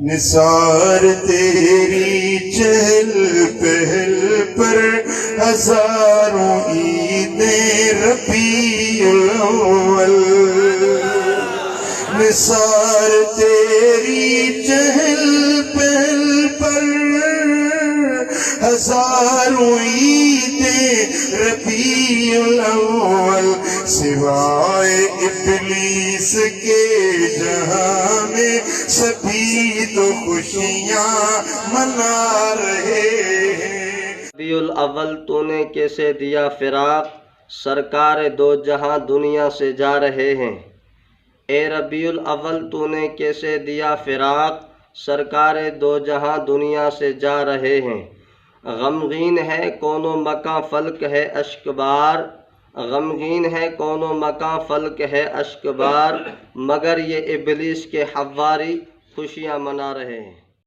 نثار تیری چہل پہل پر ہزاروں عیدیں ربیع الاول، نثار تیری چہل پہل پر ہزاروں عیدیں ربیع الاول، سوائے ابلیس کے جہاں میں سبھی تو خوشیاں منا رہے ہیں۔ ربیع الاول تو نے کیسے دیا فراق، سرکار دو جہاں دنیا سے جا رہے ہیں۔ اے ربیع الاول تو نے کیسے دیا فراق، سرکار دو جہاں دنیا سے جا رہے ہیں۔ غمگین ہے کون و مکاں فلک ہے اشک بار، غمگین ہے کون و مکاں فلک ہے اشک بار، مگر یہ ابلیس کے حواری خوشیاں منا رہے ہیں۔